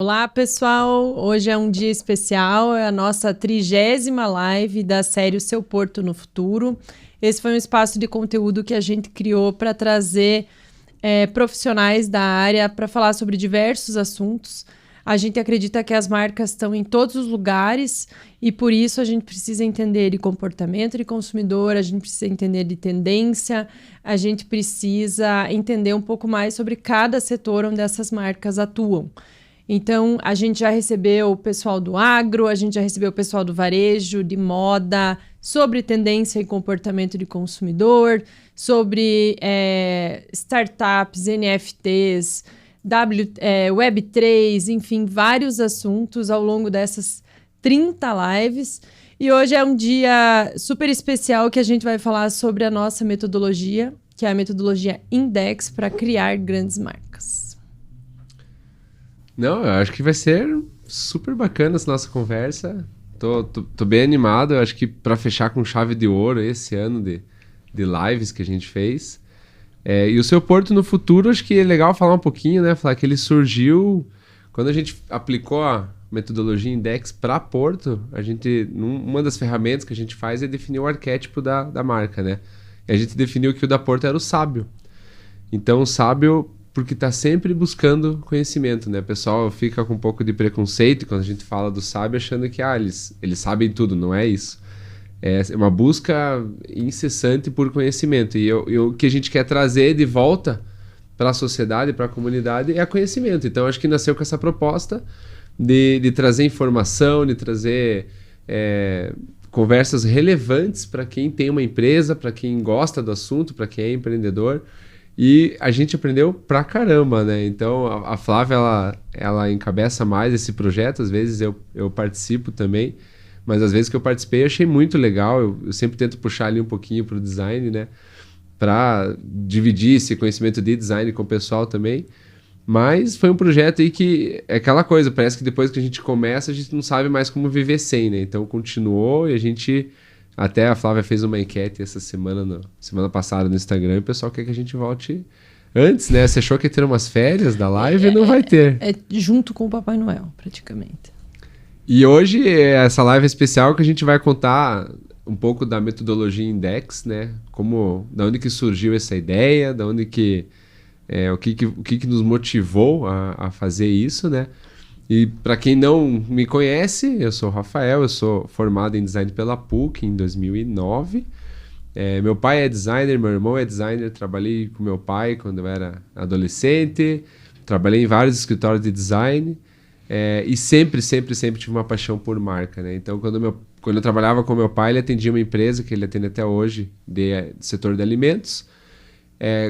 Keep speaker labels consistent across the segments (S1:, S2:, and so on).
S1: Olá, pessoal! Hoje é um dia especial, é a nossa 30ª live da série O Seu Porto no Futuro. Esse foi um espaço de conteúdo que a gente criou para trazer profissionais da área para falar sobre diversos assuntos. A gente acredita que as marcas estão em todos os lugares e, por isso, a gente precisa entender de comportamento de consumidor, a gente precisa entender de tendência, a gente precisa entender um pouco mais sobre cada setor onde essas marcas atuam. Então, a gente já recebeu o pessoal do agro, a gente já recebeu o pessoal do varejo, de moda, sobre tendência e comportamento de consumidor, sobre startups, NFTs, Web3, enfim, vários assuntos ao longo dessas 30 lives. E hoje é um dia super especial que a gente vai falar sobre a nossa metodologia, que é a metodologia Index para criar grandes marcas.
S2: Não, eu acho que vai ser super bacana essa nossa conversa. Tô bem animado. Eu acho que para fechar com chave de ouro esse ano de lives que a gente fez. E o Seu Porto no Futuro, acho que é legal falar um pouquinho, né? Falar que ele surgiu quando a gente aplicou a metodologia Index para Porto. Uma das ferramentas que a gente faz é definir o arquétipo da marca, né? E a gente definiu que o da Porto era o sábio. Então, o sábio, porque está sempre buscando conhecimento, né? O pessoal fica com um pouco de preconceito quando a gente fala do sábio, achando que eles sabem tudo, não é isso. É uma busca incessante por conhecimento. E o que a gente quer trazer de volta para a sociedade, para a comunidade, é conhecimento. Então, acho que nasceu com essa proposta de trazer informação, de trazer conversas relevantes para quem tem uma empresa, para quem gosta do assunto, para quem é empreendedor. E a gente aprendeu pra caramba, né? Então, a Flávia, ela encabeça mais esse projeto. Às vezes eu participo também. Mas às vezes que eu participei, eu achei muito legal. Eu sempre tento puxar ali um pouquinho pro design, né? Pra dividir esse conhecimento de design com o pessoal também. Mas foi um projeto aí que é aquela coisa. Parece que depois que a gente começa, a gente não sabe mais como viver sem, né? Então, continuou e a gente... Até a Flávia fez uma enquete essa semana passada no Instagram, e o pessoal quer que a gente volte antes, né? Você achou que ia ter umas férias da live e não vai ter.
S1: Junto com o Papai Noel, praticamente.
S2: E hoje, essa live é especial que a gente vai contar um pouco da metodologia Index, né? Da onde que surgiu essa ideia, da onde que... o que nos motivou a fazer isso, né? E para quem não me conhece, eu sou o Rafael, eu sou formado em design pela PUC em 2009. Meu pai é designer, meu irmão é designer, trabalhei com meu pai quando eu era adolescente, trabalhei em vários escritórios de design e sempre tive uma paixão por marca, né? Então, quando eu trabalhava com meu pai, ele atendia uma empresa que ele atende até hoje, do setor de alimentos.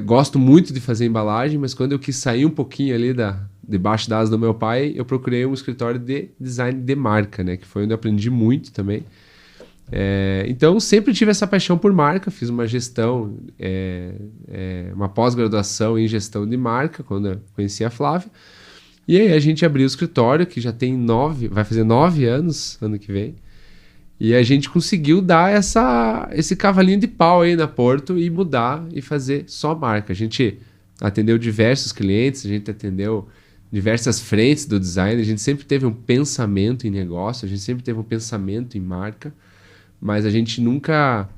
S2: Gosto muito de fazer embalagem, mas quando eu quis sair um pouquinho ali debaixo da asa do meu pai, eu procurei um escritório de design de marca, né? Que foi onde eu aprendi muito também. Então, sempre tive essa paixão por marca. Fiz uma gestão, uma pós-graduação em gestão de marca, quando eu conheci a Flávia. E aí a gente abriu o escritório, que já tem vai fazer 9 anos, ano que vem. E a gente conseguiu dar esse cavalinho de pau aí na Porto e mudar e fazer só marca. A gente atendeu diversos clientes, a gente atendeu diversas frentes do design, a gente sempre teve um pensamento em negócio, a gente sempre teve um pensamento em marca, mas a gente nunca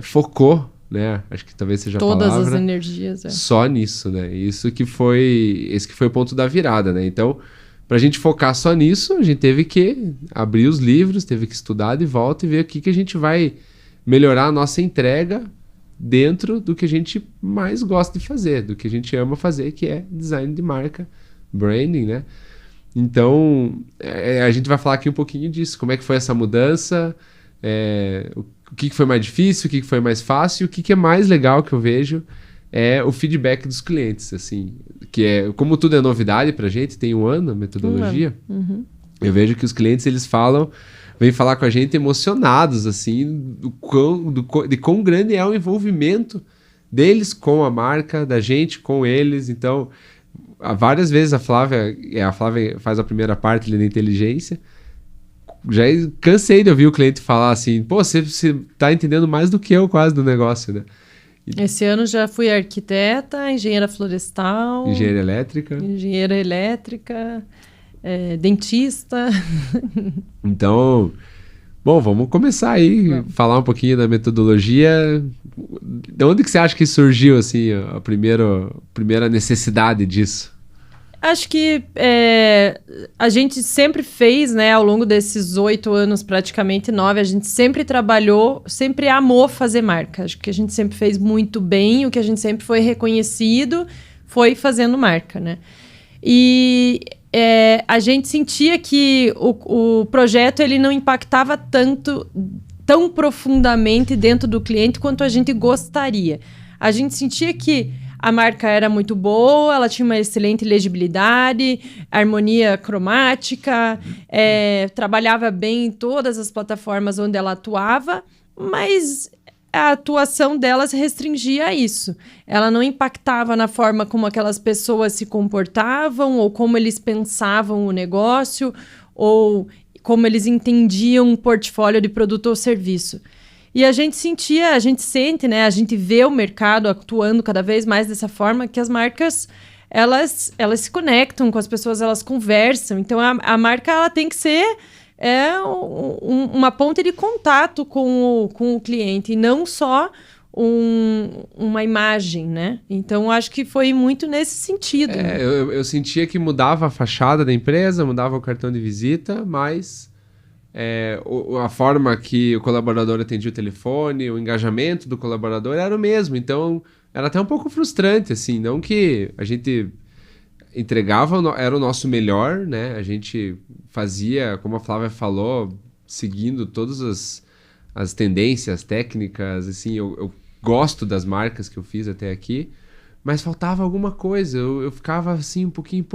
S2: focou, né? Acho que talvez seja a palavra.
S1: Todas as energias.
S2: Só nisso, né? Esse que foi o ponto da virada, né? Então, para a gente focar só nisso, a gente teve que abrir os livros, teve que estudar de volta e ver o que a gente vai melhorar a nossa entrega dentro do que a gente mais gosta de fazer, do que a gente ama fazer, que é design de marca, branding, né? Então, a gente vai falar aqui um pouquinho disso, como é que foi essa mudança, o que foi mais difícil, o que foi mais fácil, o que é mais legal que eu vejo é o feedback dos clientes, assim, que como tudo é novidade pra gente, tem um ano a metodologia, eu vejo que os clientes, eles vêm falar com a gente emocionados, assim, de quão grande é o envolvimento deles com a marca, da gente com eles. Então, várias vezes a Flávia faz a primeira parte ali da inteligência, já cansei de ouvir o cliente falar assim, pô, você tá entendendo mais do que eu quase do negócio, né?
S1: Esse ano já fui arquiteta, engenheira florestal...
S2: Engenheira elétrica.
S1: dentista.
S2: Então, bom, vamos começar aí, falar um pouquinho da metodologia. De onde que você acha que surgiu, assim, a primeira necessidade disso?
S1: Acho que a gente sempre fez, né, ao longo desses 8 anos, praticamente 9, a gente sempre trabalhou, sempre amou fazer marca. Acho que a gente sempre fez muito bem, o que a gente sempre foi reconhecido foi fazendo marca, né? E a gente sentia que o projeto ele não impactava tão profundamente dentro do cliente quanto a gente gostaria. A gente sentia que a marca era muito boa, ela tinha uma excelente legibilidade, harmonia cromática, trabalhava bem em todas as plataformas onde ela atuava, mas a atuação dela se restringia a isso. Ela não impactava na forma como aquelas pessoas se comportavam, ou como eles pensavam o negócio, ou como eles entendiam um portfólio de produto ou serviço. E a gente sente, né? A gente vê o mercado atuando cada vez mais dessa forma, que as marcas, elas se conectam com as pessoas, elas conversam. Então, a marca ela tem que ser uma ponte de contato com o cliente, e não só uma imagem, né? Então, acho que foi muito nesse sentido. Né?
S2: Eu sentia que mudava a fachada da empresa, mudava o cartão de visita, mas... a forma que o colaborador atendia o telefone, o engajamento do colaborador era o mesmo. Então, era até um pouco frustrante, assim. Não que a gente entregava, era o nosso melhor, né? A gente fazia, como a Flávia falou, seguindo todas as tendências técnicas, assim. Eu gosto das marcas que eu fiz até aqui, mas faltava alguma coisa. Eu ficava, assim, um pouquinho,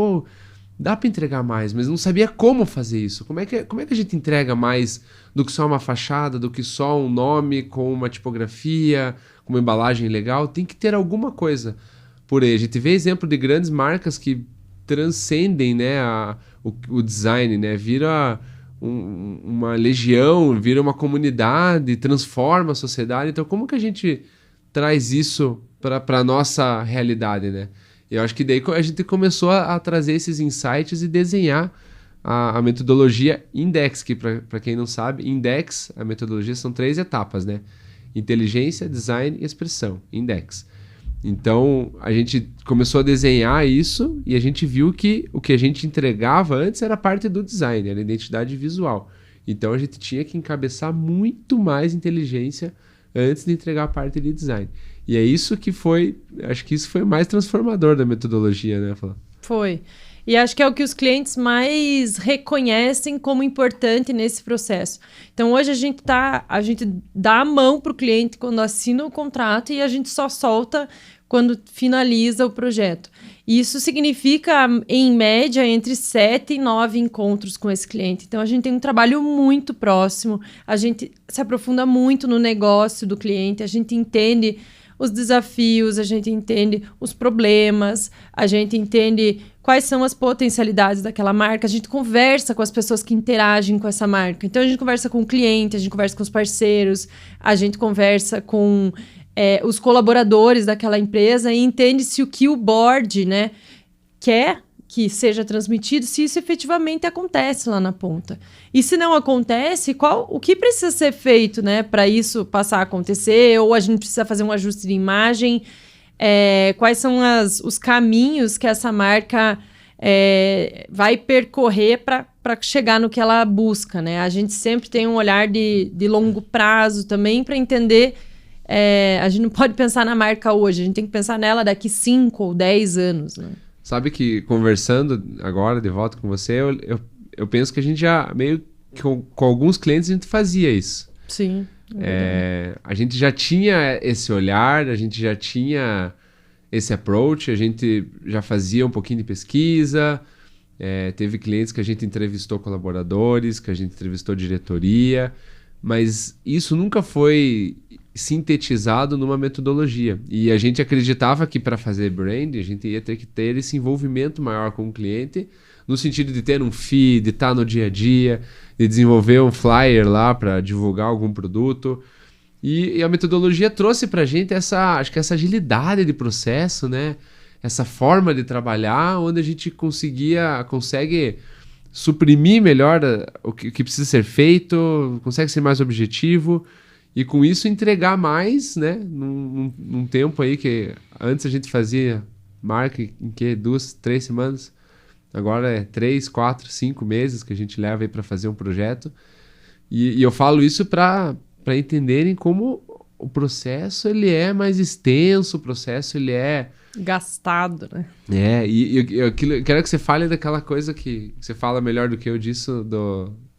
S2: dá para entregar mais, mas não sabia como fazer isso. Como é que a gente entrega mais do que só uma fachada, do que só um nome com uma tipografia, com uma embalagem legal? Tem que ter alguma coisa por aí. A gente vê exemplo de grandes marcas que transcendem, né, o design, né? Vira uma legião, vira uma comunidade, transforma a sociedade. Então, como que a gente traz isso para a nossa realidade, né? Eu acho que daí a gente começou a trazer esses insights e desenhar a metodologia Index, que para quem não sabe, Index, a metodologia são 3 etapas, né? Inteligência, design e expressão, Index. Então, a gente começou a desenhar isso e a gente viu que o que a gente entregava antes era parte do design, era identidade visual. Então, a gente tinha que encabeçar muito mais inteligência antes de entregar a parte de design. E é isso que acho que isso foi o mais transformador da metodologia, né, Flá?
S1: Foi. E acho que é o que os clientes mais reconhecem como importante nesse processo. Então, hoje a gente dá a mão para o cliente quando assina o contrato e a gente só solta quando finaliza o projeto. Isso significa, em média, entre 7 e 9 encontros com esse cliente. Então, a gente tem um trabalho muito próximo, a gente se aprofunda muito no negócio do cliente, a gente entende os desafios, a gente entende os problemas, a gente entende quais são as potencialidades daquela marca, a gente conversa com as pessoas que interagem com essa marca. Então, a gente conversa com o cliente, a gente conversa com os parceiros, a gente conversa com os colaboradores daquela empresa e entende se o que o board, né, quer que seja transmitido, se isso efetivamente acontece lá na ponta. E se não acontece, o que precisa ser feito, né, para isso passar a acontecer? Ou a gente precisa fazer um ajuste de imagem? Quais são os caminhos que essa marca vai percorrer para chegar no que ela busca, né? A gente sempre tem um olhar de longo prazo também para entender. A gente não pode pensar na marca hoje, a gente tem que pensar nela daqui 5 ou 10 anos, né?
S2: Sabe que conversando agora de volta com você, eu penso que a gente já meio que com alguns clientes a gente fazia isso.
S1: Sim.
S2: A gente já tinha esse olhar, a gente já tinha esse approach, a gente já fazia um pouquinho de pesquisa, teve clientes que a gente entrevistou colaboradores, que a gente entrevistou diretoria, mas isso nunca foi sintetizado numa metodologia. E a gente acreditava que para fazer brand, a gente ia ter que ter esse envolvimento maior com o cliente, no sentido de ter um feed, de estar no dia a dia, de desenvolver um flyer lá para divulgar algum produto. E a metodologia trouxe para a gente acho que essa agilidade de processo, né? Essa forma de trabalhar, onde a gente consegue suprimir melhor o que precisa ser feito, consegue ser mais objetivo e com isso entregar mais, né? Num tempo aí que antes a gente fazia marca em que 2, 3 semanas, agora é 3, 4, 5 meses que a gente leva aí para fazer um projeto. E eu falo isso para entenderem como o processo ele é mais extenso, o processo ele é
S1: gastado, né?
S2: Eu quero que você fale daquela coisa que você fala melhor do que eu disso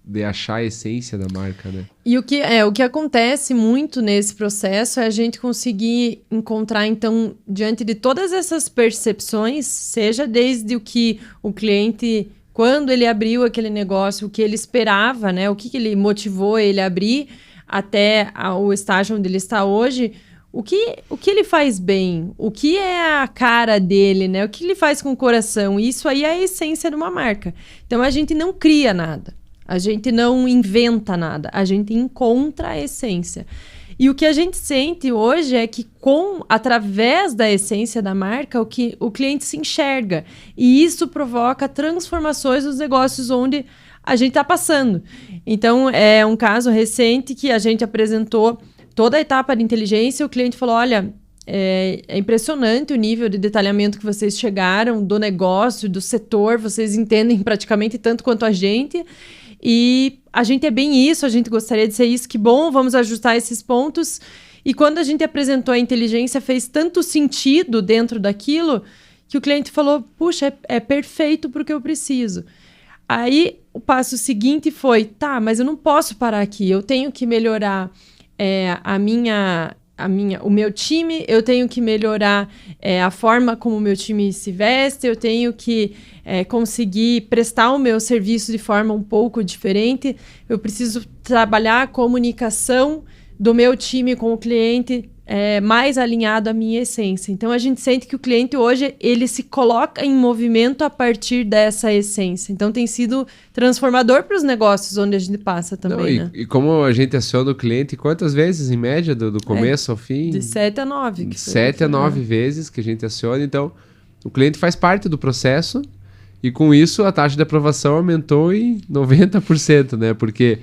S2: de achar a essência da marca, né?
S1: E o que acontece muito nesse processo é a gente conseguir encontrar, então, diante de todas essas percepções, seja desde o que o cliente, quando ele abriu aquele negócio, o que ele esperava, né? O que ele motivou ele a abrir, até o estágio onde ele está hoje. O que ele faz bem? O que é a cara dele, né? O que ele faz com o coração? Isso aí é a essência de uma marca. Então, a gente não cria nada. A gente não inventa nada. A gente encontra a essência. E o que a gente sente hoje é que, através da essência da marca, o cliente se enxerga. E isso provoca transformações nos negócios onde a gente está passando. Então, é um caso recente que a gente apresentou toda a etapa de inteligência, o cliente falou, olha, é impressionante o nível de detalhamento que vocês chegaram do negócio, do setor, vocês entendem praticamente tanto quanto a gente, e a gente é bem isso, a gente gostaria de ser isso, que bom, vamos ajustar esses pontos. E quando a gente apresentou a inteligência, fez tanto sentido dentro daquilo, que o cliente falou, puxa, é perfeito para o que eu preciso. Aí, o passo seguinte foi, tá, mas eu não posso parar aqui, eu tenho que melhorar o meu time, eu tenho que melhorar a forma como o meu time se veste, eu tenho que conseguir prestar o meu serviço de forma um pouco diferente, eu preciso trabalhar a comunicação do meu time com o cliente mais alinhado à minha essência. Então, a gente sente que o cliente hoje, ele se coloca em movimento a partir dessa essência. Então, tem sido transformador para os negócios onde a gente passa também, né?
S2: E como a gente aciona o cliente, quantas vezes, em média, do começo ao fim?
S1: De 7 a 9.
S2: De 7 a 9 vezes que a gente aciona. Então, o cliente faz parte do processo e, com isso, a taxa de aprovação aumentou em 90%, né? Porque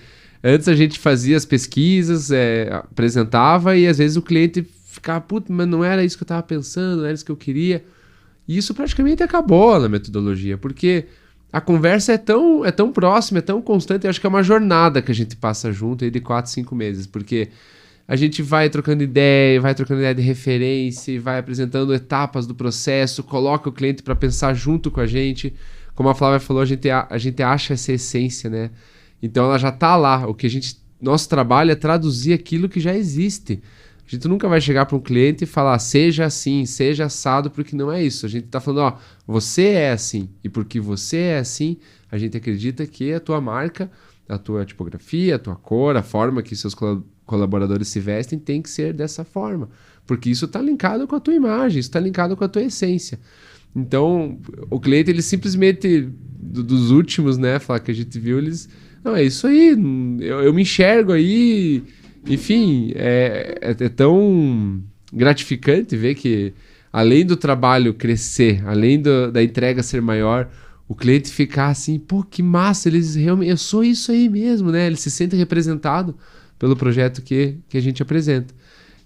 S2: antes a gente fazia as pesquisas, apresentava e às vezes o cliente ficava, puta, mas não era isso que eu estava pensando, não era isso que eu queria. E isso praticamente acabou na metodologia, porque a conversa é tão próxima, é tão constante, eu acho que é uma jornada que a gente passa junto aí de 4, 5 meses, porque a gente vai trocando ideia de referência, vai apresentando etapas do processo, coloca o cliente para pensar junto com a gente. Como a Flávia falou, a gente acha essa essência, né? Então ela já está lá. Nosso trabalho é traduzir aquilo que já existe. A gente nunca vai chegar para um cliente e falar seja assim, seja assado, porque não é isso. A gente está falando, você é assim. E porque você é assim, a gente acredita que a tua marca, a tua tipografia, a tua cor, a forma que seus colaboradores se vestem tem que ser dessa forma. Porque isso está linkado com a tua imagem, isso está linkado com a tua essência. Então, o cliente, ele simplesmente, dos últimos, né, que a gente viu, eles... Não, é isso aí, eu me enxergo aí, enfim, é tão gratificante ver que, além do trabalho crescer, além da entrega ser maior, o cliente ficar assim, pô, que massa, eles realmente, eu sou isso aí mesmo, né? Ele se sente representado pelo projeto que a gente apresenta.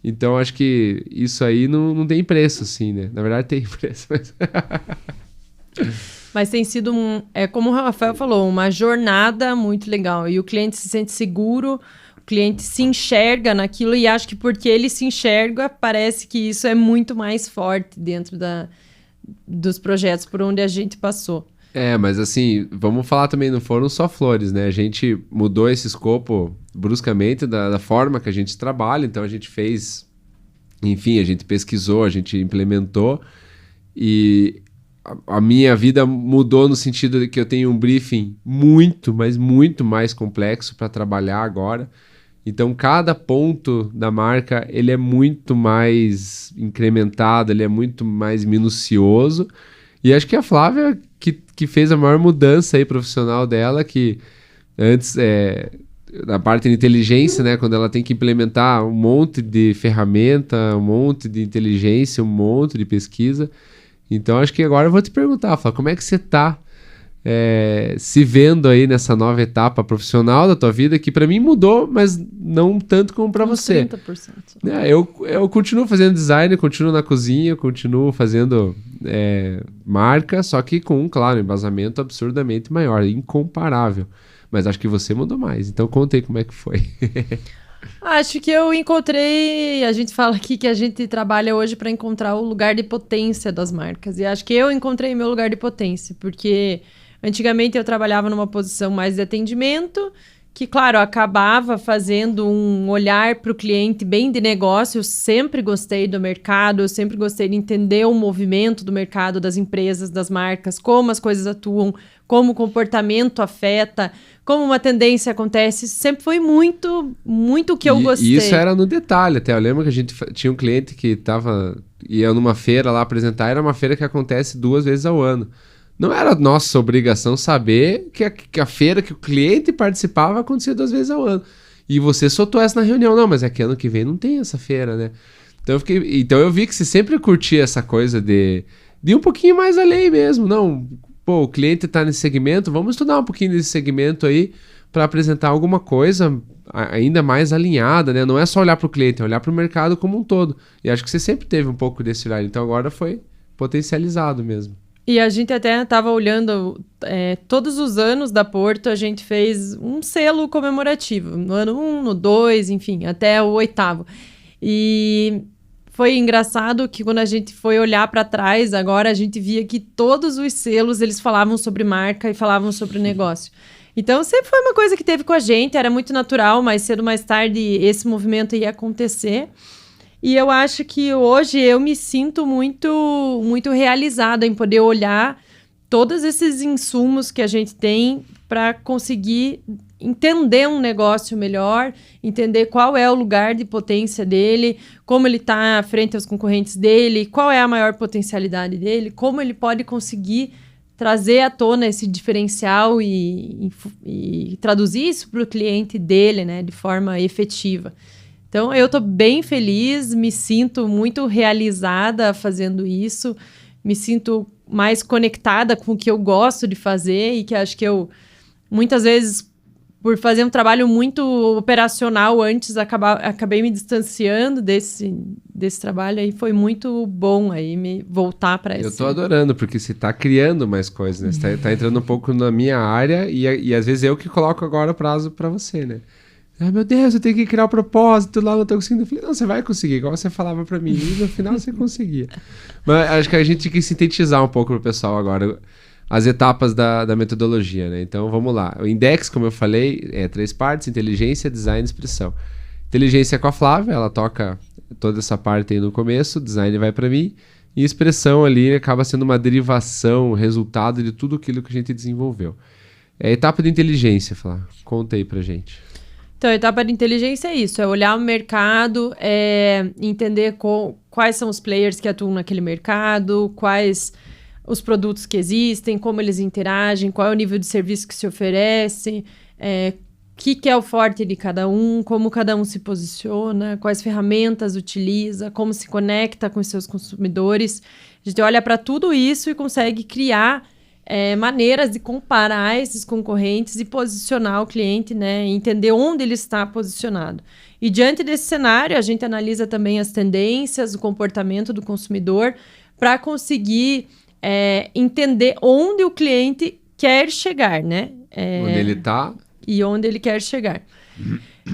S2: Então, acho que isso aí não tem preço, assim, né? Na verdade, tem preço, mas...
S1: Mas tem sido, como o Rafael falou, uma jornada muito legal. E o cliente se sente seguro, o cliente se enxerga naquilo e acho que porque ele se enxerga, parece que isso é muito mais forte dentro dos projetos por onde a gente passou.
S2: Mas assim, vamos falar também, não foram só flores, né? A gente mudou esse escopo bruscamente da forma que a gente trabalha, então a gente fez, enfim, a gente pesquisou, a gente implementou e... A minha vida mudou no sentido de que eu tenho um briefing muito, mas muito mais complexo para trabalhar agora. Então, cada ponto da marca, ele é muito mais incrementado, ele é muito mais minucioso. E acho que a Flávia, que fez a maior mudança aí profissional dela, que antes, na parte de inteligência, né, quando ela tem que implementar um monte de ferramenta, um monte de inteligência, um monte de pesquisa... Então, acho que agora eu vou te perguntar, Flávia, como é que você está se vendo aí nessa nova etapa profissional da tua vida, que para mim mudou, mas não tanto como para você.
S1: 30%.
S2: Eu continuo fazendo design, continuo na cozinha, continuo fazendo marca, só que com, claro, um embasamento absurdamente maior, incomparável. Mas acho que você mudou mais, então conta aí como é que foi.
S1: Acho que eu encontrei, a gente fala aqui que a gente trabalha hoje para encontrar o lugar de potência das marcas, e acho que eu encontrei meu lugar de potência, porque antigamente eu trabalhava numa posição mais de atendimento, que, claro, acabava fazendo um olhar para o cliente bem de negócio. Eu sempre gostei do mercado, eu sempre gostei de entender o movimento do mercado, das empresas, das marcas, como as coisas atuam, como o comportamento afeta, como uma tendência acontece. Sempre foi muito, muito o que eu gostei.
S2: E isso era no detalhe até. Eu lembro que a gente tinha um cliente que ia numa feira lá apresentar, era uma feira que acontece 2 vezes ao ano. Não era nossa obrigação saber que a feira que o cliente participava acontecia 2 vezes ao ano. E você soltou essa na reunião. Não, mas é que ano que vem não tem essa feira, né? Então eu vi que você sempre curtia essa coisa de um pouquinho mais além mesmo. Não, pô, o cliente tá nesse segmento, vamos estudar um pouquinho desse segmento aí para apresentar alguma coisa ainda mais alinhada, né? Não é só olhar para o cliente, é olhar para o mercado como um todo. E acho que você sempre teve um pouco desse olhar. Então agora foi potencializado mesmo.
S1: E a gente até estava olhando, todos os anos da Porto, a gente fez um selo comemorativo. No ano 1, no 2, enfim, até o 8º. E foi engraçado que quando a gente foi olhar para trás, agora a gente via que todos os selos, eles falavam sobre marca e falavam sobre o negócio. Então, sempre foi uma coisa que teve com a gente, era muito natural, mais cedo ou mais tarde esse movimento ia acontecer. E eu acho que hoje eu me sinto muito, muito realizada em poder olhar todos esses insumos que a gente tem para conseguir entender um negócio melhor, entender qual é o lugar de potência dele, como ele está frente aos concorrentes dele, qual é a maior potencialidade dele, como ele pode conseguir trazer à tona esse diferencial e traduzir isso para o cliente dele, né, de forma efetiva. Então, eu estou bem feliz, me sinto muito realizada fazendo isso, me sinto mais conectada com o que eu gosto de fazer e que acho que eu, muitas vezes, por fazer um trabalho muito operacional antes, acabei me distanciando desse trabalho, aí foi muito bom aí me voltar para isso.
S2: Eu tô adorando, porque você tá criando mais coisas, né? Você tá entrando um pouco na minha área e às vezes eu que coloco agora o prazo para você, né? Ah, meu Deus, eu tenho que criar o propósito lá, não tô conseguindo. Eu falei, não, você vai conseguir, igual você falava pra mim, e no final você conseguia. Mas acho que a gente tem que sintetizar um pouco pro pessoal agora as etapas da metodologia, né? Então, vamos lá. O Index, como eu falei, 3 partes: inteligência, design e expressão. Inteligência é com a Flávia, ela toca toda essa parte aí no começo, design vai pra mim, e expressão ali acaba sendo uma derivação, resultado de tudo aquilo que a gente desenvolveu. A etapa de inteligência, Flávia, conta aí pra gente.
S1: Então, a etapa de inteligência é isso, é olhar o mercado, entender quais são os players que atuam naquele mercado, quais os produtos que existem, como eles interagem, qual é o nível de serviço que se oferece, o que é o forte de cada um, como cada um se posiciona, quais ferramentas utiliza, como se conecta com os seus consumidores. A gente olha para tudo isso e consegue criar maneiras de comparar esses concorrentes e posicionar o cliente, né? Entender onde ele está posicionado. E diante desse cenário, a gente analisa também as tendências, o comportamento do consumidor para conseguir entender onde o cliente quer chegar, né?
S2: Onde ele está.
S1: E onde ele quer chegar.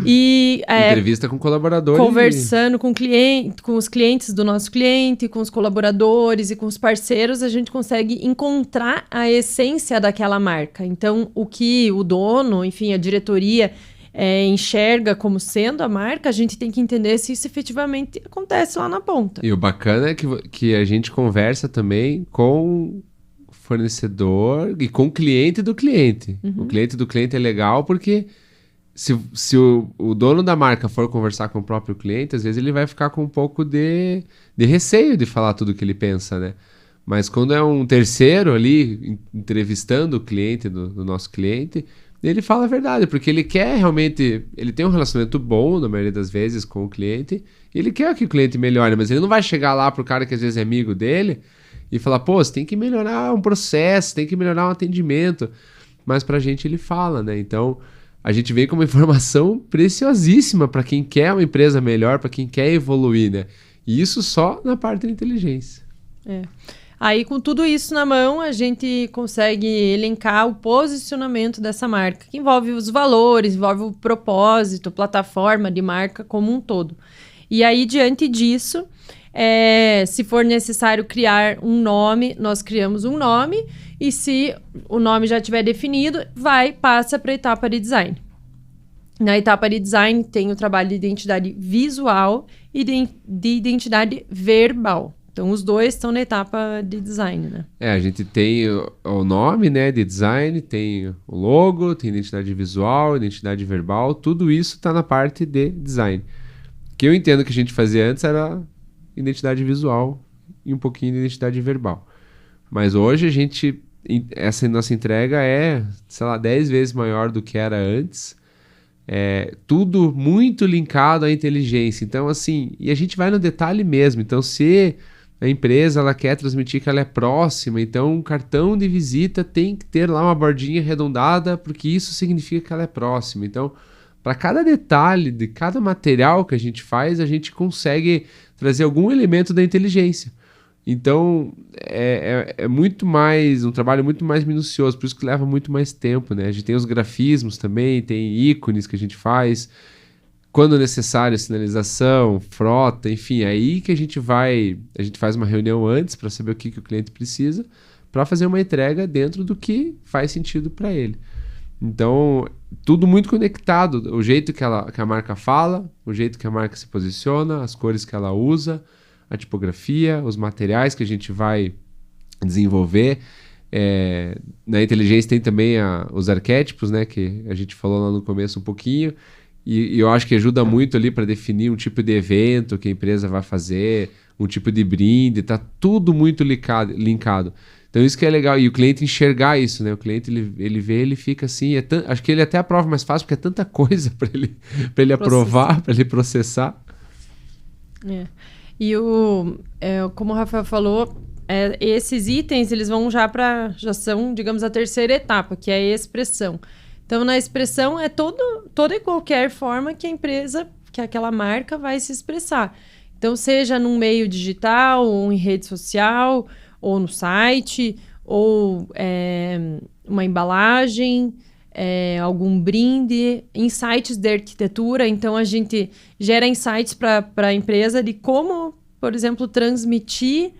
S1: E
S2: entrevista com colaboradores.
S1: Conversando com os clientes do nosso cliente, com os colaboradores e com os parceiros, a gente consegue encontrar a essência daquela marca. Então, o que o dono, enfim, a diretoria enxerga como sendo a marca, a gente tem que entender se isso efetivamente acontece lá na ponta.
S2: E o bacana é que a gente conversa também com o fornecedor e com o cliente do cliente. Uhum. O cliente do cliente é legal porque se o dono da marca for conversar com o próprio cliente, às vezes ele vai ficar com um pouco de receio de falar tudo o que ele pensa, né? Mas quando é um terceiro ali entrevistando o cliente do nosso cliente, ele fala a verdade, porque ele quer realmente, ele tem um relacionamento bom na maioria das vezes com o cliente, e ele quer que o cliente melhore, mas ele não vai chegar lá pro cara que às vezes é amigo dele e falar, pô, você tem que melhorar um processo, tem que melhorar um atendimento. Mas pra gente ele fala, né? Então, a gente vem com uma informação preciosíssima para quem quer uma empresa melhor, para quem quer evoluir, né? E isso só na parte da inteligência.
S1: Aí, com tudo isso na mão, a gente consegue elencar o posicionamento dessa marca, que envolve os valores, envolve o propósito, plataforma de marca como um todo. E aí, diante disso, se for necessário criar um nome, nós criamos um nome, e se o nome já estiver definido, passa para a etapa de design. Na etapa de design, tem o trabalho de identidade visual e de identidade verbal. Então, os dois estão na etapa de design, né?
S2: A gente tem o nome, né, de design, tem o logo, tem identidade visual, identidade verbal, tudo isso está na parte de design. O que eu entendo que a gente fazia antes era identidade visual e um pouquinho de identidade verbal. Mas hoje essa nossa entrega é, sei lá, 10 vezes maior do que era antes. Tudo muito linkado à inteligência. Então, assim, e a gente vai no detalhe mesmo. Então, se a empresa ela quer transmitir que ela é próxima, então um cartão de visita tem que ter lá uma bordinha arredondada, porque isso significa que ela é próxima. Então, para cada detalhe de cada material que a gente faz, a gente consegue trazer algum elemento da inteligência. Então, é muito mais, um trabalho muito mais minucioso, por isso que leva muito mais tempo, né? A gente tem os grafismos também, tem ícones que a gente faz, quando necessário, sinalização, frota, enfim, é aí que a gente faz uma reunião antes para saber o que o cliente precisa, para fazer uma entrega dentro do que faz sentido para ele. Então, tudo muito conectado, o jeito que a marca fala, o jeito que a marca se posiciona, as cores que ela usa, a tipografia, os materiais que a gente vai desenvolver. Na inteligência tem também os arquétipos, né, que a gente falou lá no começo um pouquinho, e eu acho que ajuda muito ali para definir um tipo de evento que a empresa vai fazer, um tipo de brinde, tá tudo muito linkado. Então isso que é legal, e o cliente enxergar isso, né? O cliente ele vê, ele fica assim, acho que ele até aprova mais fácil, porque é tanta coisa para ele aprovar, para ele processar.
S1: E como o Rafael falou, esses itens eles vão já são, digamos, a terceira etapa, que é a expressão. Então, na expressão é toda e qualquer forma que a empresa, que aquela marca vai se expressar. Então, seja num meio digital, ou em rede social, ou no site, ou uma embalagem, algum brinde, insights de arquitetura. Então, a gente gera insights para a empresa de como, por exemplo, transmitir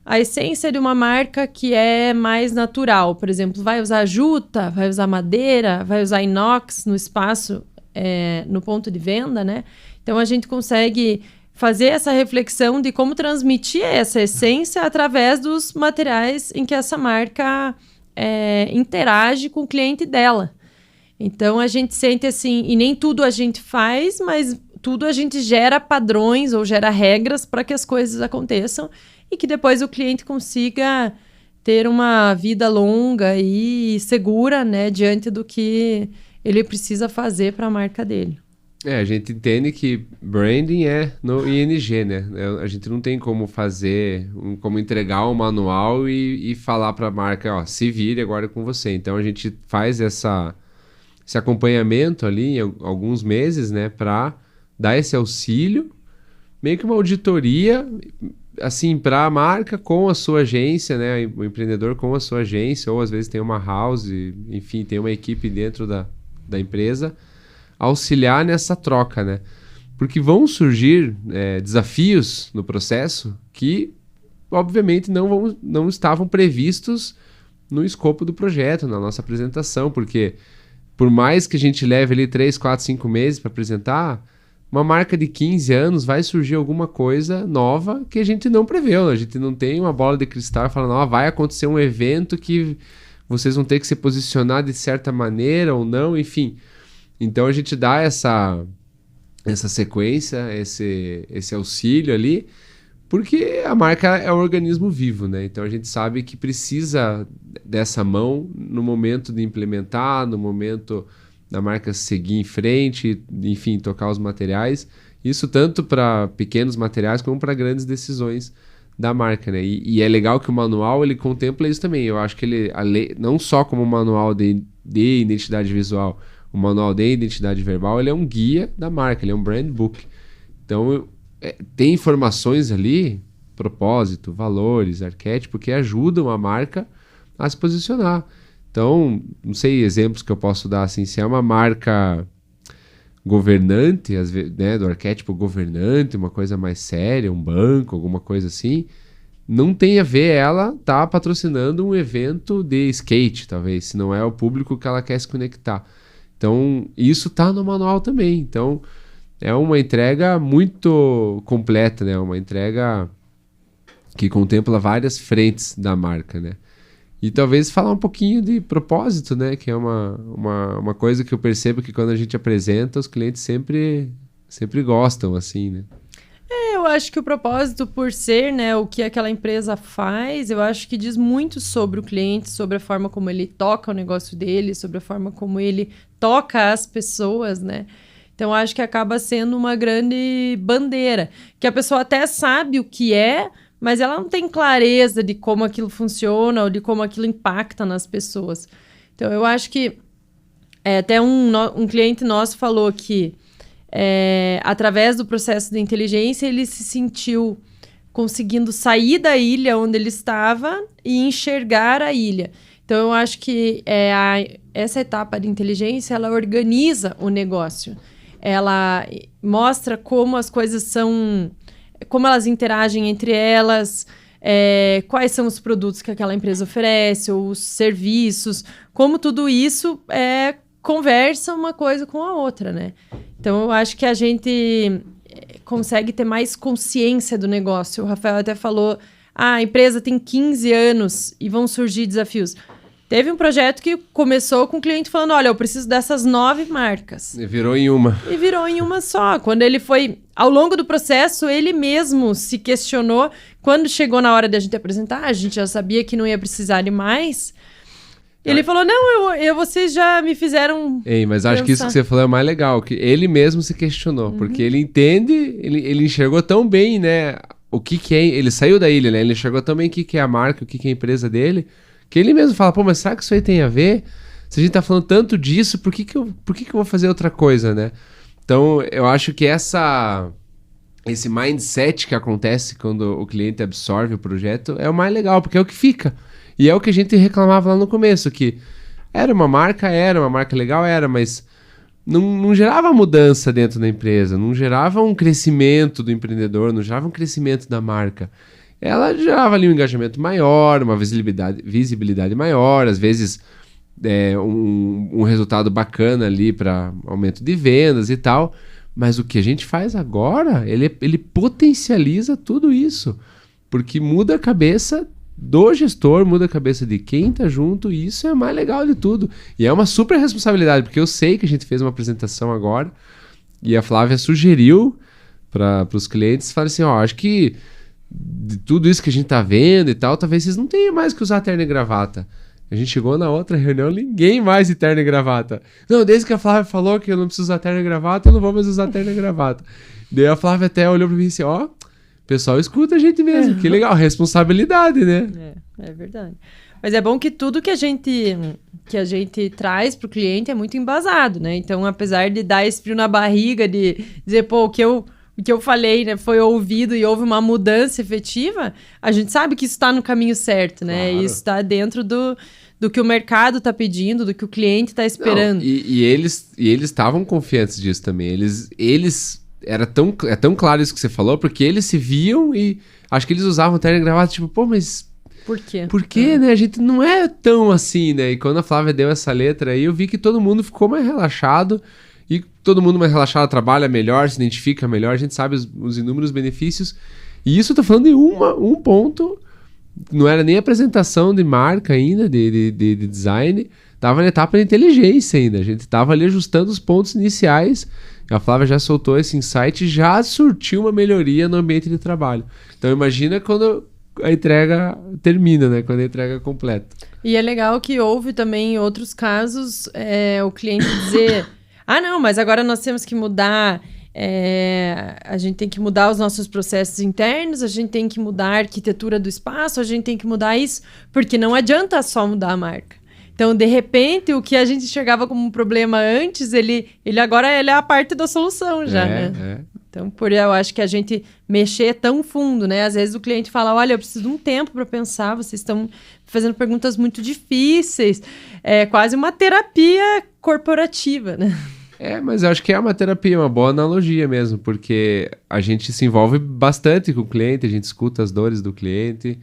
S1: a essência de uma marca que é mais natural. Por exemplo, vai usar juta, vai usar madeira, vai usar inox no espaço, no ponto de venda, né? Então, a gente consegue fazer essa reflexão de como transmitir essa essência através dos materiais em que essa marca interage com o cliente dela. Então, a gente sente assim, e nem tudo a gente faz, mas tudo a gente gera padrões ou gera regras para que as coisas aconteçam e que depois o cliente consiga ter uma vida longa e segura, né, diante do que ele precisa fazer para a marca dele.
S2: A gente entende que branding é no ING, né? A gente não tem como como entregar um manual e falar para a marca, ó, se vire agora com você. Então a gente faz esse acompanhamento ali em alguns meses, né, para dar esse auxílio, meio que uma auditoria, assim, para a marca com a sua agência, né, o empreendedor com a sua agência, ou às vezes tem uma house, enfim, tem uma equipe dentro da empresa, auxiliar nessa troca, né? Porque vão surgir desafios no processo que, obviamente, não estavam previstos no escopo do projeto, na nossa apresentação, porque por mais que a gente leve ali 3, 4, 5 meses para apresentar, uma marca de 15 anos vai surgir alguma coisa nova que a gente não preveu. A gente não tem uma bola de cristal falando, vai acontecer um evento que vocês vão ter que se posicionar de certa maneira ou não, enfim. Então a gente dá essa sequência, esse auxílio ali, porque a marca é um organismo vivo, né? Então a gente sabe que precisa dessa mão no momento de implementar, no momento da marca seguir em frente, enfim, tocar os materiais. Isso tanto para pequenos materiais como para grandes decisões da marca, né? E é legal que o manual, ele contempla isso também. Eu acho que ele, não só como manual de identidade visual, o manual de identidade verbal, ele é um guia da marca, ele é um brand book. Então, tem informações ali, propósito, valores, arquétipo, que ajudam a marca a se posicionar. Então, não sei exemplos que eu posso dar, assim, se é uma marca governante, às vezes, né, do arquétipo governante, uma coisa mais séria, um banco, alguma coisa assim, não tem a ver ela tá patrocinando um evento de skate, talvez, se não é o público que ela quer se conectar. Então, isso tá no manual também. Então, é uma entrega muito completa, né? Uma entrega que contempla várias frentes da marca, né? E talvez falar um pouquinho de propósito, né? Que é uma coisa que eu percebo que quando a gente apresenta, os clientes sempre gostam, assim, né?
S1: Eu acho que o propósito, por ser, né, o que aquela empresa faz, eu acho que diz muito sobre o cliente, sobre a forma como ele toca o negócio dele, sobre a forma como ele toca as pessoas, né? Então, acho que acaba sendo uma grande bandeira, que a pessoa até sabe o que é, mas ela não tem clareza de como aquilo funciona ou de como aquilo impacta nas pessoas. Então, eu acho que até um cliente nosso falou que através do processo de inteligência, ele se sentiu conseguindo sair da ilha onde ele estava e enxergar a ilha. Então, eu acho que essa etapa de inteligência, ela organiza o negócio. Ela mostra como as coisas são... como elas interagem entre elas, quais são os produtos que aquela empresa oferece, ou os serviços, como tudo isso conversa uma coisa com a outra, né? Então, eu acho que a gente consegue ter mais consciência do negócio. O Rafael até falou, a empresa tem 15 anos e vão surgir desafios. Teve um projeto que começou com o cliente falando, olha, eu preciso dessas 9 marcas.
S2: E virou em uma.
S1: E virou em uma só. Quando ele foi... Ao longo do processo, ele mesmo se questionou. Quando chegou na hora de a gente apresentar, a gente já sabia que não ia precisar de mais. Ele falou, não, vocês já me fizeram...
S2: Ei, mas acho que isso que você falou é mais legal, que ele mesmo se questionou, porque ele entende, ele enxergou tão bem, né, o que é... Ele saiu da ilha, né, ele enxergou tão bem o que é a marca, o que é a empresa dele, que ele mesmo fala, pô, mas será que isso aí tem a ver? Se a gente tá falando tanto disso, por que eu vou fazer outra coisa, né? Então, eu acho que esse mindset que acontece quando o cliente absorve o projeto é o mais legal, porque é o que fica. E é o que a gente reclamava lá no começo, que era uma marca legal, mas não gerava mudança dentro da empresa, não gerava um crescimento do empreendedor, não gerava um crescimento da marca. Ela gerava ali um engajamento maior, uma visibilidade maior, às vezes um resultado bacana ali para aumento de vendas e tal. Mas o que a gente faz agora, ele potencializa tudo isso, porque muda a cabeça do gestor, muda a cabeça de quem tá junto, e isso é o mais legal de tudo. E é uma super responsabilidade, porque eu sei que a gente fez uma apresentação agora, e a Flávia sugeriu para os clientes, fala assim, acho que de tudo isso que a gente tá vendo e tal, talvez vocês não tenham mais que usar terno e gravata. A gente chegou na outra reunião, ninguém mais de terno e gravata. Não, desde que a Flávia falou que eu não preciso usar terno e gravata, eu não vou mais usar terno e gravata. Daí a Flávia até olhou para mim assim, o pessoal escuta a gente mesmo, que legal, responsabilidade, né?
S1: É verdade. Mas é bom que tudo que a gente traz pro cliente é muito embasado, né? Então, apesar de dar esse frio na barriga, de dizer, pô, o que eu falei, né, foi ouvido e houve uma mudança efetiva, a gente sabe que isso está no caminho certo, né? Claro. Isso está dentro do que o mercado está pedindo, do que o cliente está esperando.
S2: Não, e eles estavam confiantes disso também. Eles é tão claro isso que você falou, porque eles se viam e acho que eles usavam terno e gravata, tipo, pô, mas...
S1: Por quê?
S2: Por quê, né? A gente não é tão assim, né? E quando a Flávia deu essa letra aí, eu vi que todo mundo ficou mais relaxado. E todo mundo mais relaxado trabalha melhor, se identifica melhor, a gente sabe os inúmeros benefícios. E isso eu tô falando de um ponto, não era nem apresentação de marca ainda, de design, tava na etapa de inteligência ainda. A gente tava ali ajustando os pontos iniciais. A Flávia já soltou esse insight e já surtiu uma melhoria no ambiente de trabalho. Então imagina quando a entrega termina, né? Quando a entrega é completa.
S1: E é legal que houve também em outros casos o cliente dizer... não, mas agora nós temos que mudar A gente tem que mudar os nossos processos internos, a gente tem que mudar a arquitetura do espaço, a gente tem que mudar isso, porque não adianta só mudar a marca. Então, de repente, o que a gente enxergava como um problema antes, ele agora é a parte da solução já, né? Então, eu acho que a gente mexer tão fundo, né? Às vezes o cliente fala, olha, eu preciso de um tempo para pensar, vocês estão fazendo perguntas muito difíceis. É quase uma terapia corporativa, né?
S2: Mas eu acho que é uma terapia, uma boa analogia mesmo, porque a gente se envolve bastante com o cliente, a gente escuta as dores do cliente,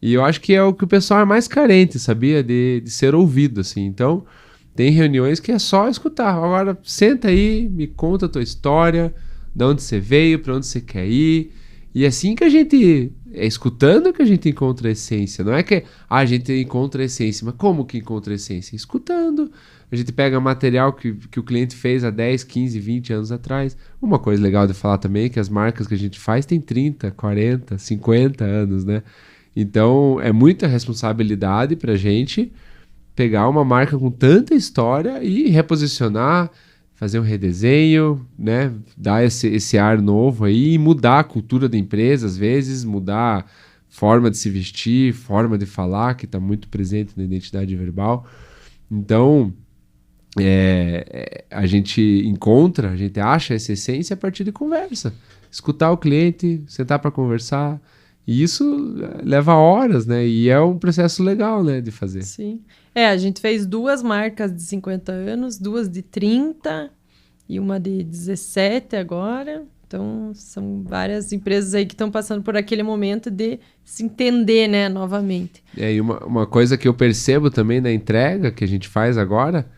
S2: e eu acho que é o que o pessoal é mais carente, sabia? De ser ouvido, assim. Então, tem reuniões que é só escutar. Agora, senta aí, me conta a tua história, de onde você veio, para onde você quer ir. E assim que a gente... É escutando que a gente encontra a essência. Não é que a gente encontra a essência. Mas como que encontra a essência? Escutando. A gente pega material que o cliente fez há 10, 15, 20 anos atrás. Uma coisa legal de falar também é que as marcas que a gente faz têm 30, 40, 50 anos, né? Então, é muita responsabilidade pra gente pegar uma marca com tanta história e reposicionar, fazer um redesenho, né? Dar esse ar novo aí e mudar a cultura da empresa, às vezes, mudar forma de se vestir, forma de falar, que está muito presente na identidade verbal. Então, a gente acha essa essência a partir de conversa. Escutar o cliente, sentar para conversar. E isso leva horas, né? E é um processo legal, né, de fazer.
S1: Sim. A gente fez 2 marcas de 50 anos, 2 de 30 e uma de 17 agora. Então, são várias empresas aí que estão passando por aquele momento de se entender, né, novamente.
S2: E uma coisa que eu percebo também na entrega que a gente faz agora,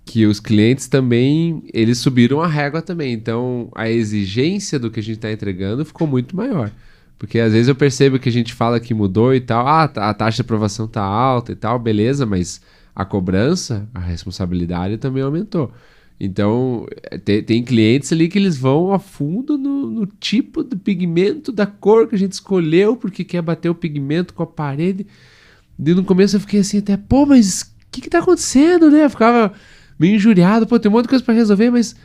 S2: que os clientes também, eles subiram a régua também. Então, a exigência do que a gente está entregando ficou muito maior. Porque às vezes eu percebo que a gente fala que mudou e tal, a taxa de aprovação tá alta e tal, beleza, mas a cobrança, a responsabilidade também aumentou. Então, tem clientes ali que eles vão a fundo no tipo de pigmento da cor que a gente escolheu, porque quer bater o pigmento com a parede. E no começo eu fiquei assim até, mas o que tá acontecendo, né? Eu ficava meio injuriado, tem um monte de coisa para resolver, mas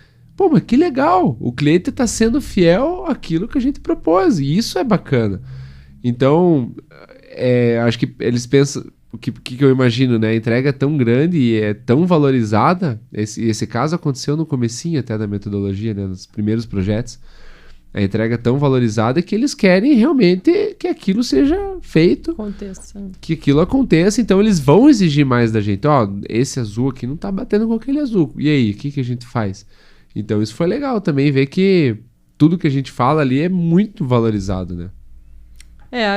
S2: que legal, o cliente está sendo fiel àquilo que a gente propôs, e isso é bacana. Então, acho que eles pensam, o que eu imagino, né? A entrega é tão grande e é tão valorizada, esse caso aconteceu no comecinho até da metodologia, né? Nos primeiros projetos, a entrega é tão valorizada que eles querem realmente que aquilo seja feito, que aquilo aconteça, então eles vão exigir mais da gente. Esse azul aqui não está batendo com aquele azul, e aí, o que a gente faz? Então isso foi legal também, ver que tudo que a gente fala ali é muito valorizado, né?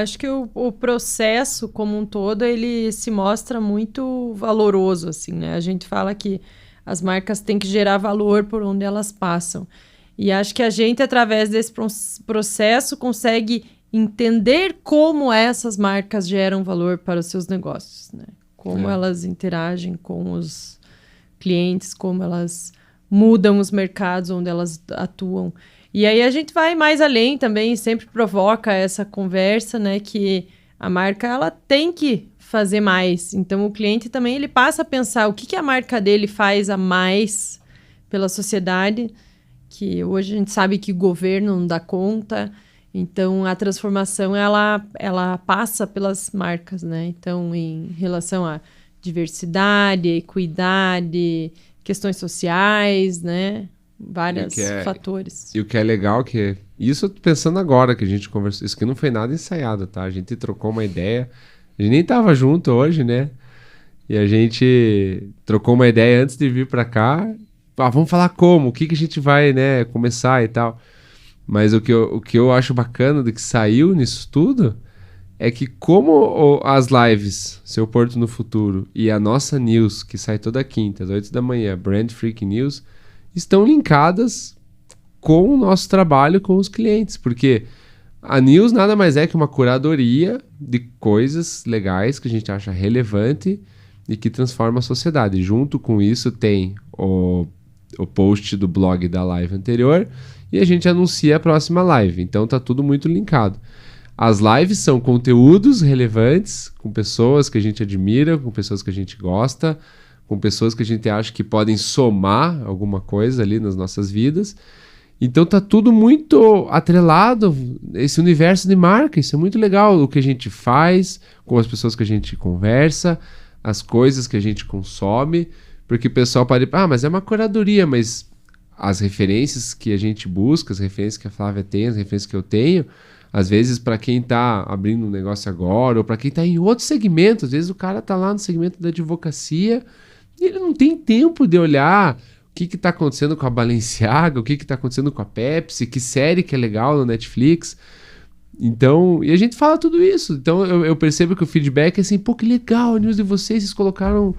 S1: Acho que o processo como um todo, ele se mostra muito valoroso, assim, né? A gente fala que as marcas têm que gerar valor por onde elas passam. E acho que a gente, através desse processo, consegue entender como essas marcas geram valor para os seus negócios, né? Como elas interagem com os clientes, como elas mudam os mercados onde elas atuam. E aí a gente vai mais além também, sempre provoca essa conversa, né, que a marca ela tem que fazer mais. Então o cliente também ele passa a pensar o que a marca dele faz a mais pela sociedade, que hoje a gente sabe que o governo não dá conta. Então a transformação ela passa pelas marcas, né? Então em relação à diversidade, equidade, questões sociais, né? Vários fatores.
S2: E o que é legal que... Isso eu tô pensando agora que a gente conversou. Isso aqui não foi nada ensaiado, tá? A gente trocou uma ideia. A gente nem tava junto hoje, né? E a gente trocou uma ideia antes de vir pra cá. Vamos falar como? O que a gente vai, né, começar e tal. Mas o que eu acho bacana do que saiu nisso tudo é que como as lives Seu Porto no Futuro e a nossa news, que sai toda quinta, às 8 da manhã, Brand Freak News, estão linkadas com o nosso trabalho com os clientes. Porque a news nada mais é que uma curadoria de coisas legais que a gente acha relevante e que transforma a sociedade. Junto com isso tem o post do blog da live anterior e a gente anuncia a próxima live. Então tá tudo muito linkado. As lives são conteúdos relevantes, com pessoas que a gente admira, com pessoas que a gente gosta, com pessoas que a gente acha que podem somar alguma coisa ali nas nossas vidas. Então tá tudo muito atrelado, esse universo de marca. Isso é muito legal, o que a gente faz, com as pessoas que a gente conversa, as coisas que a gente consome, porque o pessoal pode, mas é uma curadoria, mas as referências que a gente busca, as referências que a Flávia tem, as referências que eu tenho, às vezes para quem tá abrindo um negócio agora, ou para quem tá em outro segmento, às vezes o cara tá lá no segmento da advocacia e ele não tem tempo de olhar o que está acontecendo com a Balenciaga, o que está acontecendo com a Pepsi, que série que é legal no Netflix. Então, e a gente fala tudo isso. Então eu percebo que o feedback é assim, pô, que legal a news de vocês colocaram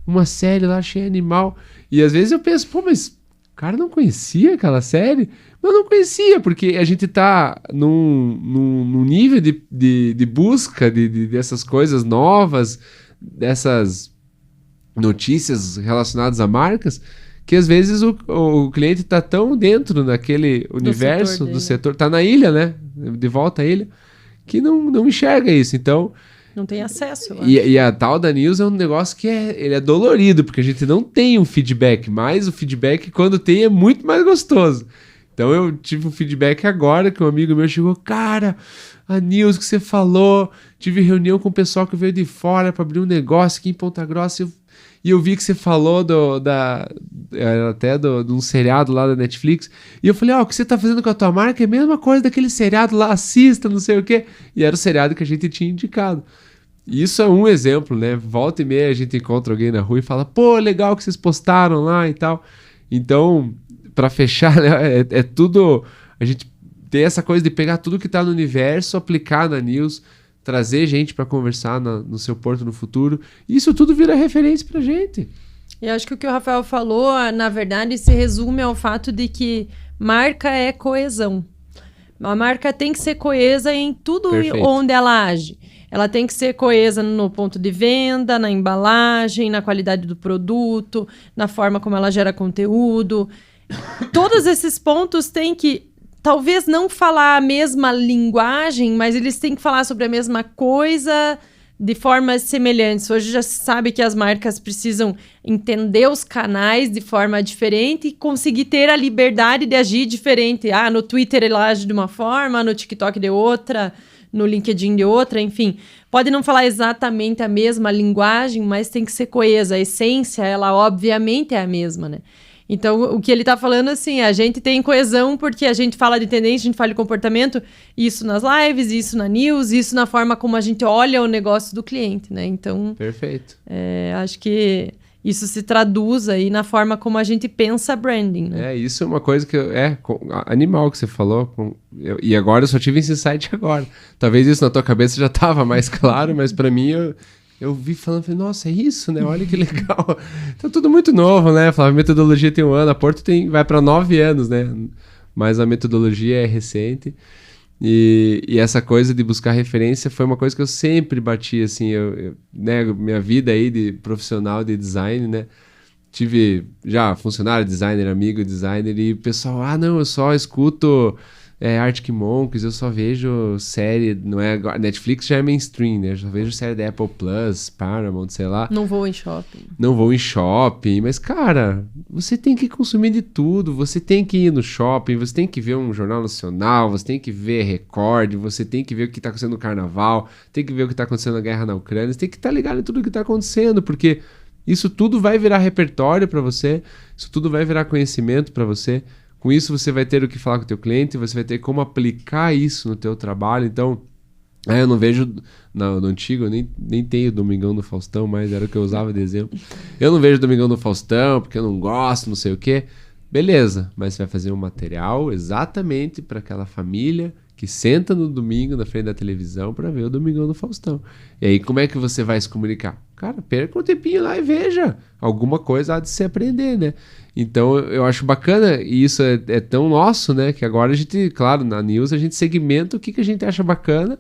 S2: uma série lá, achei animal. E às vezes eu penso, pô, mas o cara não conhecia aquela série? Mas eu não conhecia, porque a gente tá num nível de busca dessas coisas novas, dessas notícias relacionadas a marcas, que às vezes o cliente está tão dentro daquele universo do setor, está na ilha, né? De volta à ilha, que não enxerga isso. Então,
S1: não tem acesso.
S2: E a tal da news é um negócio que ele é dolorido, porque a gente não tem um feedback, mas o feedback, quando tem, é muito mais gostoso. Então eu tive um feedback agora, que um amigo meu chegou, cara, a news que você falou, tive reunião com o pessoal que veio de fora para abrir um negócio aqui em Ponta Grossa, e eu vi que você falou de um seriado lá da Netflix. E eu falei, o que você tá fazendo com a tua marca é a mesma coisa daquele seriado lá, assista, não sei o quê. E era o seriado que a gente tinha indicado. E isso é um exemplo, né? Volta e meia a gente encontra alguém na rua e fala, pô, legal que vocês postaram lá e tal. Então, para fechar, né, é tudo... A gente tem essa coisa de pegar tudo que tá no universo, aplicar na news, trazer gente para conversar no seu Porto no Futuro. Isso tudo vira referência pra gente.
S1: Eu acho que o que o Rafael falou, na verdade, se resume ao fato de que marca é coesão. A marca tem que ser coesa em tudo onde ela age. Ela tem que ser coesa no ponto de venda, na embalagem, na qualidade do produto, na forma como ela gera conteúdo. Todos esses pontos têm que talvez não falar a mesma linguagem, mas eles têm que falar sobre a mesma coisa de formas semelhantes. Hoje já se sabe que as marcas precisam entender os canais de forma diferente e conseguir ter a liberdade de agir diferente. No Twitter ele age de uma forma, no TikTok de outra, no LinkedIn de outra, enfim. Pode não falar exatamente a mesma linguagem, mas tem que ser coesa. A essência, ela obviamente é a mesma, né? Então, o que ele está falando, assim, a gente tem coesão porque a gente fala de tendência, a gente fala de comportamento, isso nas lives, isso na news, isso na forma como a gente olha o negócio do cliente, né? Então,
S2: perfeito.
S1: Acho que isso se traduz aí na forma como a gente pensa branding, né?
S2: Isso é uma coisa que animal que você falou. E agora eu só tive esse insight agora. Talvez isso na tua cabeça já estava mais claro, mas para mim... Eu vi falando, falei, nossa, é isso, né? Olha que legal. Tá tudo muito novo, né? A metodologia tem 1 ano, a Porto vai para 9 anos, né? Mas a metodologia é recente. E essa coisa de buscar referência foi uma coisa que eu sempre bati, assim, né? Minha vida aí de profissional de design, né? Tive já funcionário, designer, amigo, designer, e o pessoal, não, eu só escuto... Arctic Monkeys, eu só vejo série, não é? Netflix já é mainstream, né? Eu só vejo série da Apple Plus, Paramount, sei lá.
S1: Não vou em shopping.
S2: Não vou em shopping, mas cara, você tem que consumir de tudo, você tem que ir no shopping, você tem que ver um jornal nacional, você tem que ver Record, você tem que ver o que tá acontecendo no carnaval, tem que ver o que tá acontecendo na guerra na Ucrânia, você tem que estar ligado em tudo o que tá acontecendo, porque isso tudo vai virar repertório para você, isso tudo vai virar conhecimento para você. Com isso você vai ter o que falar com o teu cliente, você vai ter como aplicar isso no teu trabalho. Então, eu não vejo no antigo, eu nem tenho Domingão do Faustão, mas era o que eu usava de exemplo. Eu não vejo Domingão do Faustão porque eu não gosto, não sei o quê. Beleza, mas você vai fazer um material exatamente para aquela família que senta no domingo na frente da televisão para ver o Domingão do Faustão. E aí, como é que você vai se comunicar? Cara, perca um tempinho lá e veja. Alguma coisa há de se aprender, né? Então, eu acho bacana, e isso é tão nosso, né? Que agora a gente, claro, na news a gente segmenta o que a gente acha bacana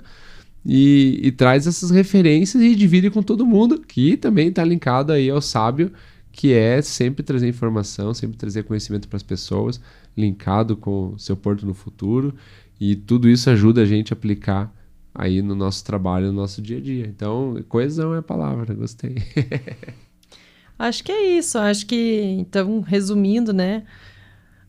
S2: e traz essas referências e divide com todo mundo, que também está linkado aí ao sábio, que é sempre trazer informação, sempre trazer conhecimento para as pessoas, linkado com o seu Porto no Futuro. E tudo isso ajuda a gente a aplicar aí no nosso trabalho, no nosso dia a dia. Então, coesão é a palavra, gostei.
S1: Acho que é isso. Acho que, então, resumindo, né?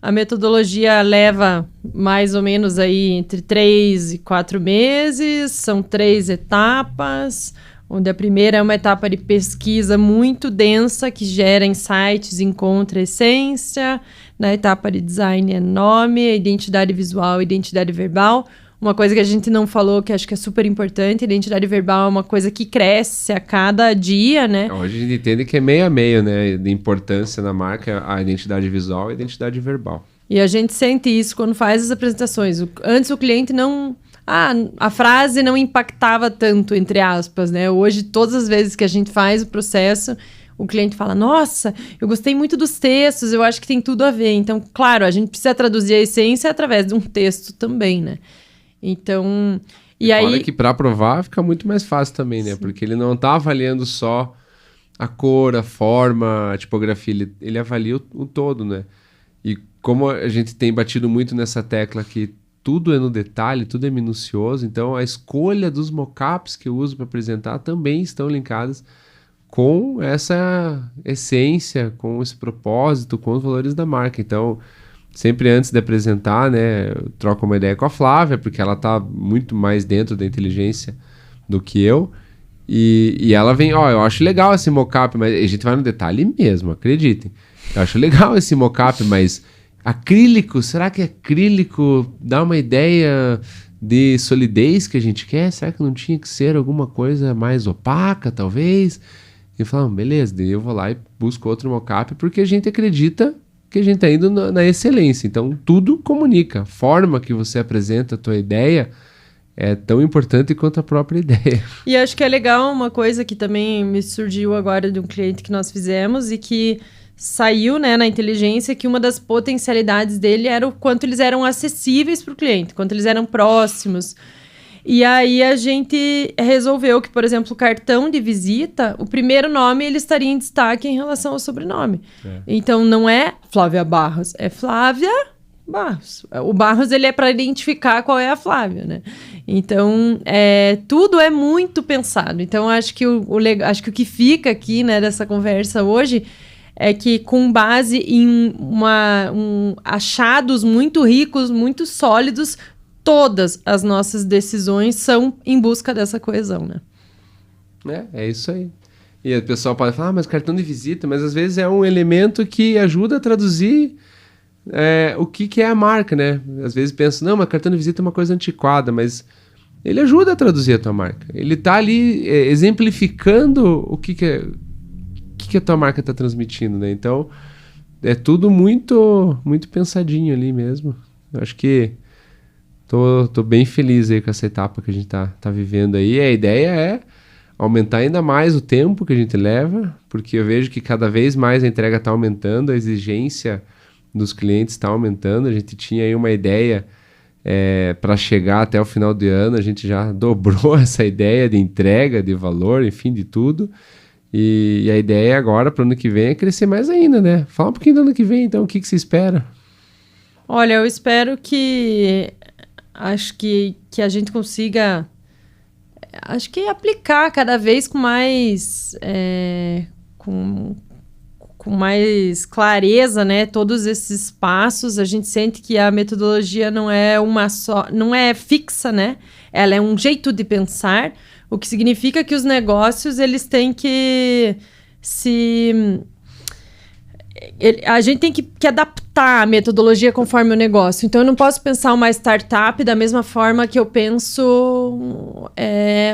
S1: A metodologia leva mais ou menos aí entre 3 e 4 meses, são 3 etapas, onde a primeira é uma etapa de pesquisa muito densa, que gera insights, encontra essência. Na etapa de design é nome, identidade visual, identidade verbal. Uma coisa que a gente não falou, que acho que é super importante, identidade verbal é uma coisa que cresce a cada dia, né?
S2: Hoje a gente entende que é meio a meio, né? De importância na marca, a identidade visual e a identidade verbal.
S1: E a gente sente isso quando faz as apresentações. Antes o cliente não... a frase não impactava tanto, entre aspas, né? Hoje, todas as vezes que a gente faz o processo, o cliente fala, nossa, eu gostei muito dos textos, eu acho que tem tudo a ver. Então, claro, a gente precisa traduzir a essência através de um texto também, né? Então,
S2: e aí... Fora que para aprovar fica muito mais fácil também, né? Sim. Porque ele não tá avaliando só a cor, a forma, a tipografia, ele avalia o todo, né? E como a gente tem batido muito nessa tecla que tudo é no detalhe, tudo é minucioso, então a escolha dos mockups que eu uso para apresentar também estão linkadas com essa essência, com esse propósito, com os valores da marca. Então, sempre antes de apresentar, né, eu troco uma ideia com a Flávia, porque ela tá muito mais dentro da inteligência do que eu. E ela vem, eu acho legal esse mockup, mas a gente vai no detalhe mesmo, acreditem. Eu acho legal esse mockup, mas acrílico, será que acrílico dá uma ideia de solidez que a gente quer? Será que não tinha que ser alguma coisa mais opaca, talvez? E falam, beleza, daí eu vou lá e busco outro mockup, porque a gente acredita que a gente está indo na excelência. Então, tudo comunica. A forma que você apresenta a tua ideia é tão importante quanto a própria ideia.
S1: E acho que é legal uma coisa que também me surgiu agora de um cliente que nós fizemos e que saiu, né, na inteligência, que uma das potencialidades dele era o quanto eles eram acessíveis para o cliente, quanto eles eram próximos. E aí a gente resolveu que, por exemplo, o cartão de visita, o primeiro nome ele estaria em destaque em relação ao sobrenome. Então não é Flávia Barros, é Flávia Barros. O Barros ele é para identificar qual é a Flávia, né? Então tudo é muito pensado. Então acho que acho que o que fica aqui, né, dessa conversa hoje é que, com base em achados muito ricos, muito sólidos, todas as nossas decisões são em busca dessa coesão, né?
S2: É isso aí. E o pessoal pode falar, mas cartão de visita, mas às vezes é um elemento que ajuda a traduzir o que é a marca, né? Às vezes penso, não, mas cartão de visita é uma coisa antiquada, mas ele ajuda a traduzir a tua marca. Ele tá ali exemplificando o que a tua marca está transmitindo, né? Então, é tudo muito, muito pensadinho ali mesmo. Eu acho que tô bem feliz aí com essa etapa que a gente tá vivendo aí. A ideia é aumentar ainda mais o tempo que a gente leva, porque eu vejo que cada vez mais a entrega está aumentando, a exigência dos clientes está aumentando. A gente tinha aí uma ideia para chegar até o final do ano, a gente já dobrou essa ideia de entrega, de valor, enfim, de tudo. E a ideia agora, para o ano que vem, é crescer mais ainda, né? Fala um pouquinho do ano que vem, então, o que você espera?
S1: Olha, eu espero que... Acho que a gente consiga... Acho que aplicar cada vez com mais... com mais clareza, né? Todos esses passos. A gente sente que a metodologia não é uma só... Não é fixa, né? Ela é um jeito de pensar... O que significa que os negócios, eles têm que a gente tem que adaptar a metodologia conforme o negócio. Então, eu não posso pensar uma startup da mesma forma que eu penso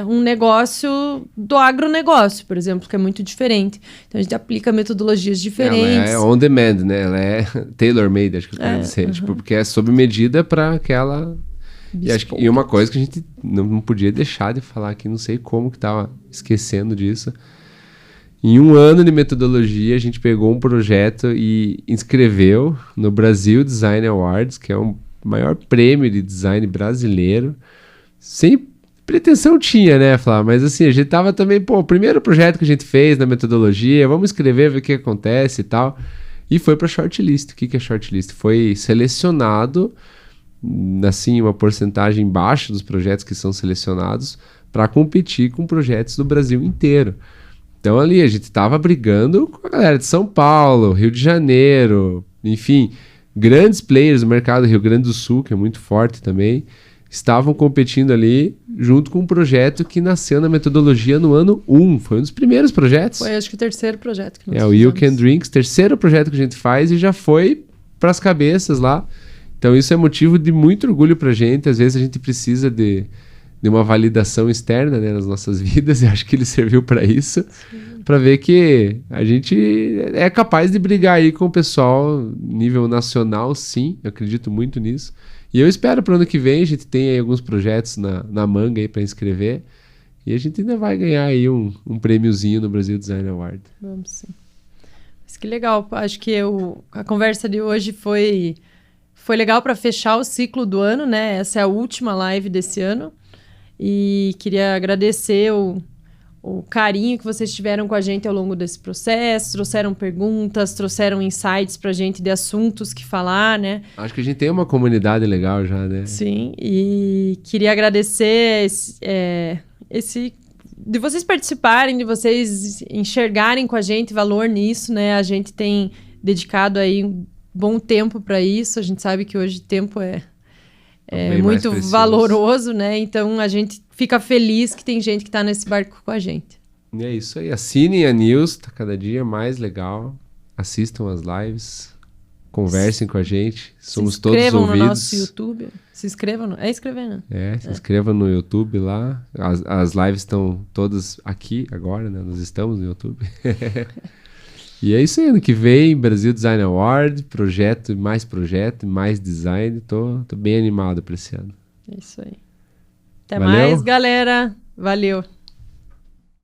S1: um negócio do agronegócio, por exemplo, que é muito diferente. Então, a gente aplica metodologias diferentes.
S2: Ela é on demand, né? Ela é tailor-made, acho que eu quero dizer. Tipo, porque é sob medida para aquela... E uma coisa que a gente não podia deixar de falar aqui, não sei como que tava esquecendo disso. Em 1 ano de metodologia, a gente pegou um projeto e inscreveu no Brasil Design Awards, que é o maior prêmio de design brasileiro. Sem pretensão tinha, né, Flávia? Mas assim, a gente tava também, o primeiro projeto que a gente fez na metodologia, vamos escrever, ver o que acontece e tal. E foi para shortlist. O que é shortlist? Foi selecionado... assim, uma porcentagem baixa dos projetos que são selecionados para competir com projetos do Brasil inteiro. Então ali a gente estava brigando com a galera de São Paulo, Rio de Janeiro, enfim, grandes players do mercado do Rio Grande do Sul, que é muito forte também, estavam competindo ali junto com um projeto que nasceu na metodologia no ano 1. Foi um dos primeiros projetos.
S1: Foi, acho que o terceiro projeto que nós
S2: o
S1: fizemos.
S2: You Can Drinks, terceiro projeto que a gente faz e já foi para as cabeças lá. Então isso é motivo de muito orgulho pra gente. Às vezes a gente precisa de uma validação externa, né, nas nossas vidas, e acho que ele serviu para isso, para ver que a gente é capaz de brigar aí com o pessoal nível nacional, sim, eu acredito muito nisso. E eu espero para o ano que vem a gente tem aí alguns projetos na manga aí para inscrever, e a gente ainda vai ganhar aí um prêmiozinho no Brasil Design Award.
S1: Vamos sim. Mas que legal, acho que a conversa de hoje foi legal para fechar o ciclo do ano, né? Essa é a última live desse ano. E queria agradecer o carinho que vocês tiveram com a gente ao longo desse processo. Trouxeram perguntas, trouxeram insights pra gente de assuntos que falar, né?
S2: Acho que a gente tem uma comunidade legal já, né?
S1: Sim, e queria agradecer de vocês participarem, de vocês enxergarem com a gente valor nisso, né? A gente tem dedicado aí um bom tempo para isso. A gente sabe que hoje tempo é muito valoroso, né? Então a gente fica feliz que tem gente que tá nesse barco com a gente.
S2: E é isso aí. Assinem a news, tá cada dia mais legal. Assistam as lives, conversem com a gente. Somos todos ouvidos. Se inscrevam no nosso
S1: YouTube. Se inscrevam. É inscrever, né?
S2: Se inscrevam no YouTube lá. As lives estão todas aqui agora, né? Nós estamos no YouTube. E é isso aí, ano que vem, Brasil Design Award, mais design. Tô bem animado para esse ano.
S1: É isso aí. Até
S2: Valeu.
S1: mais, galera. Valeu.